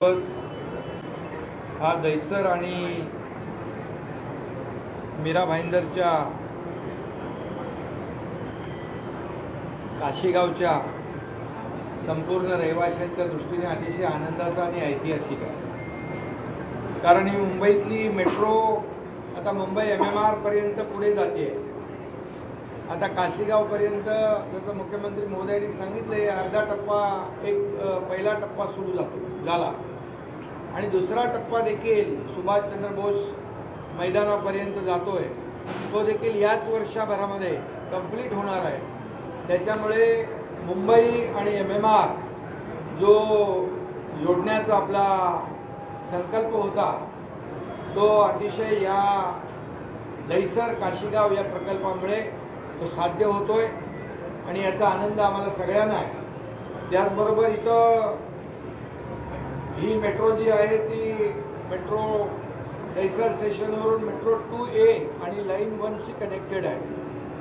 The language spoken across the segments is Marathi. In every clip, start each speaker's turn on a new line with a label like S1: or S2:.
S1: हा दहिसर आणि मीरा भाईंदरच्या काशीगावच्या संपूर्ण रहिवाशांच्या दृष्टीने अतिशय आनंदाचा आणि ऐतिहासिक आहे। कारण ही मुंबईतली मेट्रो आता मुंबई MMR पर्यंत पुढे जाते। आता काशीगावपर्यंत जसं मुख्यमंत्री महोदयांनी सांगितले अर्धा टप्पा पहिला टप्पा सुरू झाला आणि दुसरा टप्पा देखील सुभाषचंद्र बोस मैदानापर्यंत जातोय, तो देखील याच वर्षभरामध्ये कंप्लीट होणार आहे। त्याच्यामुळे मुंबई आणि MMR जो जोडण्याचा आपला संकल्प होता तो अतिशय या दहिसर काशीगाव या प्रकल्पामुळे तो साध्य होतोय आणि याचा आनंद आम्हाला सगळ्यांना आहे। त्याचबरोबर इथं ही मेट्रो जी आहे ती मेट्रो दहिसर स्टेशनवरून मेट्रो 2A आणि लाईन 1शी कनेक्टेड आहे।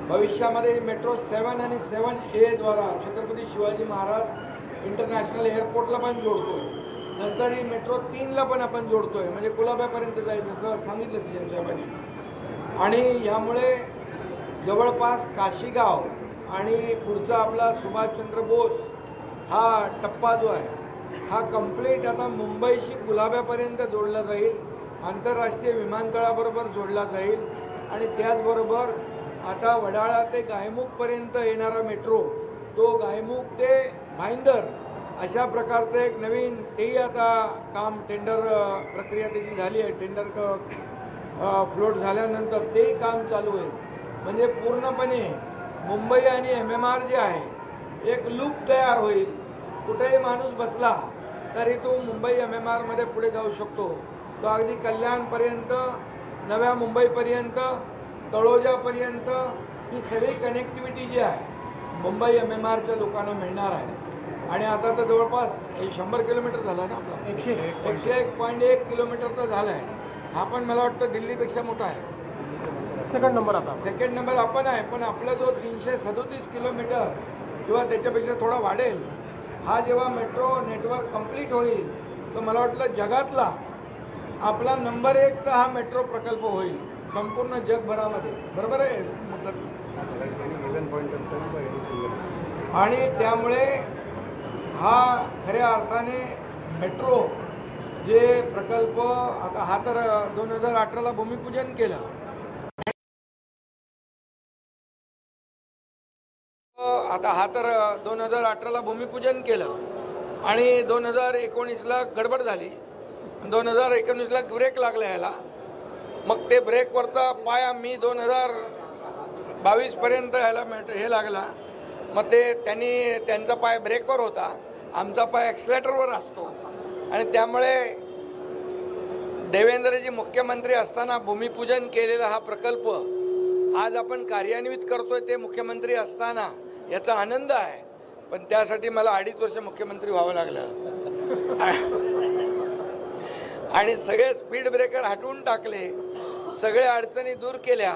S1: भविष्यामध्ये मेट्रो 7 आणि 7A द्वारा छत्रपती शिवाजी महाराज इंटरनॅशनल एअरपोर्टला पण जोडतोय। नंतर ही मेट्रो 3ला पण आपण जोडतोय, म्हणजे कुलाब्यापर्यंत जाईल जसं सांगितलं CM साहेबांनी। आणि यामुळे जवळपास काशीगाव आणि पुढचा आपला सुभाषचंद्र बोस हा टप्पा जो आहे हा कंप्लीट आता मुंबईशी कुलाब्यापर्यंत जोडला जाईल, आंतरराष्ट्रीय विमानतळाबरोबर जोडला जाईल आणि त्याचबरोबर आता वडाळा ते गायमुखपर्यंत येणारा मेट्रो तो गायमुख ते भाईंदर अशा प्रकारचं एक नवीन तेही आता काम टेंडर प्रक्रिया त्याची झाली आहे। टेंडर फ्लोट झाल्यानंतर तेही काम चालू आहे। म्हणजे पूर्णपणे मुंबई आणि MMR जे आहे एक लूप तयार होईल। कुठेही माणूस बसला तरी तो मुंबई MMR मध्ये पुढे जाऊ शकतो। तो अगदी कल्याणपर्यंत, नव्या मुंबईपर्यंत, तळोजापर्यंत ही सगळी कनेक्टिव्हिटी जी आहे मुंबई MMRच्या लोकांना मिळणार आहे। आणि आता तर जवळपास 100 किलोमीटर झाला ना आपला, 101.1 किलोमीटरचा झाला आहे। हा पण मला वाटतं दिल्लीपेक्षा मोठा आहे।
S2: सेकंड नंबर
S1: आपण आहे, पण आपला जो 337 किलोमीटर किंवा त्याच्यापेक्षा थोडा वाढेल, हा जेव्हा मेट्रो नेटवर्क कंप्लीट होईल तर मला वाटलं जगातला आपला नंबर 1चा हा मेट्रो प्रकल्प होईल संपूर्ण जगभरामध्ये, बरोबर आहे। आणि त्यामुळे हा खऱ्या अर्थाने मेट्रो जे प्रकल्प आता हा तर 2018ला भूमिपूजन केलं, आता हा तर 2018ला भूमिपूजन केलं आणि 2019ला गडबड झाली, 2019ला ब्रेक लागला याला। मग ते ब्रेकवरचा पाय आम्ही 2022 पर्यंत याला हे लागला। मग ते त्यांचा पाय ब्रेकवर होता, आमचा पाय ॲक्सिलेटरवर असतो आणि त्यामुळे देवेंद्रजी मुख्यमंत्री असताना भूमिपूजन केलेला हा प्रकल्प आज आपण कार्यान्वित करतोय ते मुख्यमंत्री असताना याचा आनंद आहे। पण त्यासाठी मला 2.5 वर्ष मुख्यमंत्री व्हावं लागलं आणि सगळे स्पीड ब्रेकर हटवून टाकले, सगळे अडचणी दूर केल्या।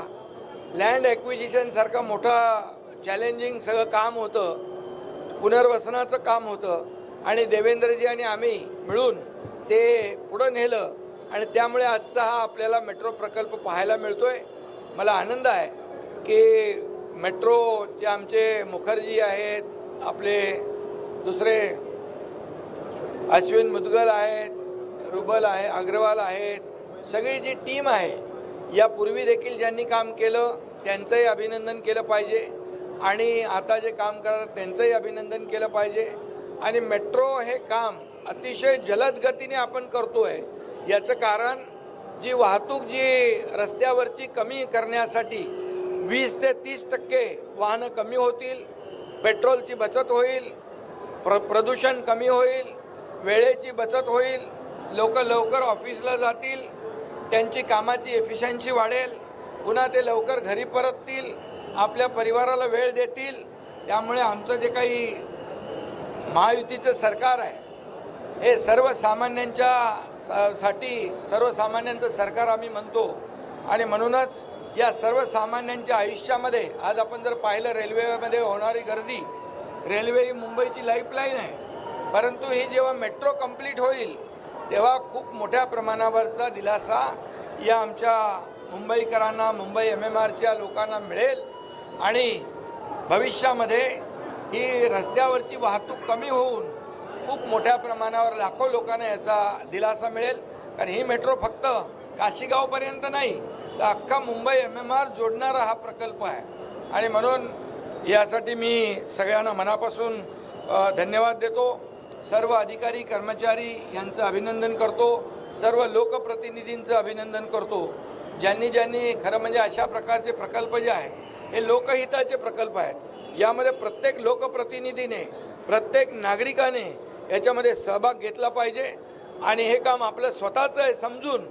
S1: लँड ॲक्विजिशन सारखा मोठा चॅलेंजिंग सगळं काम होतं, पुनर्वसनाचं काम होतं आणि देवेंद्रजी आणि आम्ही मिळून ते पुढं नेलं आणि त्यामुळे आजचा हा आपल्याला मेट्रो प्रकल्प पाहायला मिळतोय। मला आनंद आहे की मेट्रोचे आमचे मुखर्जी आहेत, आपले दुसरे अश्विन मुदगल आहेत, रुबल आहे, अग्रवाल आहेत, सगळी जी टीम आहे यापूर्वी देखील ज्यांनी काम केलं त्यांचंही अभिनंदन केलं पाहिजे आणि आता जे काम करतात त्यांचंही अभिनंदन केलं पाहिजे। आणि मेट्रो हे काम अतिशय जलद गतीने आपण करतोय, याचं कारण जी वाहतूक जी रस्त्यावरची कमी करण्यासाठी 20 ते 30% वाहनं कमी होतील, पेट्रोलची बचत होईल, प्रदूषण कमी होईल, वेळेची बचत होईल, लोक लवकर ऑफिसला जातील, त्यांची कामाची एफिशियन्सी वाढेल, पुन्हा ते लवकर घरी परततील, आपल्या परिवाराला वेळ देतील। त्यामुळे आमचं जे काही महायुतीचं सरकार आहे हे सर्वसामान्यांचं सरकार आम्ही म्हणतो आणि म्हणूनच या सर्वसामान्यांच्या आयुष्यामध्ये आज आपण जर पाहिलं रेल्वेमध्ये होणारी गर्दी, रेल्वे ही मुंबईची लाईफलाईन आहे, परंतु ही जेव्हा मेट्रो कंप्लीट होईल तेव्हा खूप मोठ्या प्रमाणावरचा दिलासा या आमच्या मुंबईकरांना, मुंबई MMRच्या लोकांना मिळेल आणि भविष्यामध्ये ही रस्त्यावरची वाहतूक कमी होऊन खूप मोठ्या प्रमाणावर लाखो लोकांना याचा दिलासा मिळेल. कारण ही मेट्रो फक्त काशीगावपर्यंत नाही तर अख्खा मुंबई MMR जोडणारा हा प्रकल्प आहे आणि म्हणून यासाठी मी सगळ्यांना मनापासून धन्यवाद देतो. सर्व अधिकारी कर्मचारी यांचं अभिनंदन करतो. सर्व लोकप्रतिनिधींचं अभिनंदन करतो. ज्यांनी खरं म्हणजे अशा प्रकारचे प्रकल्प जे आहेत हे लोकहिताचे प्रकल्प आहेत. यामध्ये प्रत्येक लोकप्रतिनिधीने, प्रत्येक नागरिकाने याच्यामध्ये सहभाग घेतला पाहिजे आणि हे काम आपलं स्वतःचं आहे समजून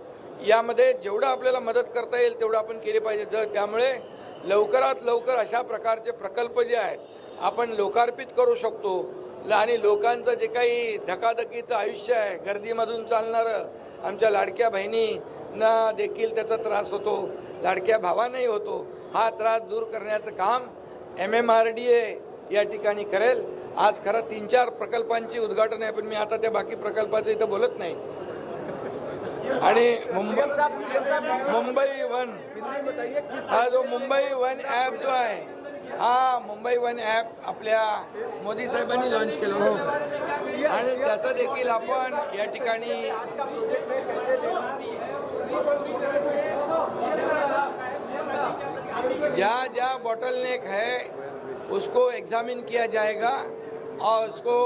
S1: यामध्ये जेवढं आपल्याला मदत करता येईल तेवढं आपण केले पाहिजे. त्यामुळे लवकरात लवकर अशा प्रकारचे प्रकल्प जे आहेत आपण लोकार्पित करू शकतो आणि लोकांचं जे काही धकाधकीचं आयुष्य आहे, गर्दीमधून चालणारं, आमच्या लाडक्या बहिणींना देखील त्याचा त्रास होतो, लाडक्या भावांनाही होतो, हा त्रास दूर करण्याचं काम MMRDA या ठिकाणी करेल. आज खरं 3-4 प्रकल्पांची उद्घाटन आहे पण मी आता त्या बाकी प्रकल्पाचं इथं बोलत नाही. आणि मुंबई वन हा जो मुंबई वन ॲप जो आहे हा मुंबई वन ॲप आपल्या मोदी साहेबांनी लॉन्च केलं होतं आणि त्याचं देखील आपण या ठिकाणी ज्या बॉटलनेक है उसको एग्जामिन किया जाएगा और उसको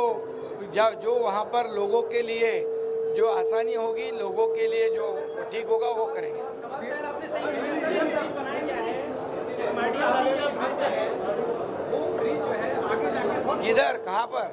S1: जो वहाँ पर लोगों के लिए जो आसानी होगी, लोगों के लिए जो ठीक होगा वो करेंगे. किधर, कहाँ पर?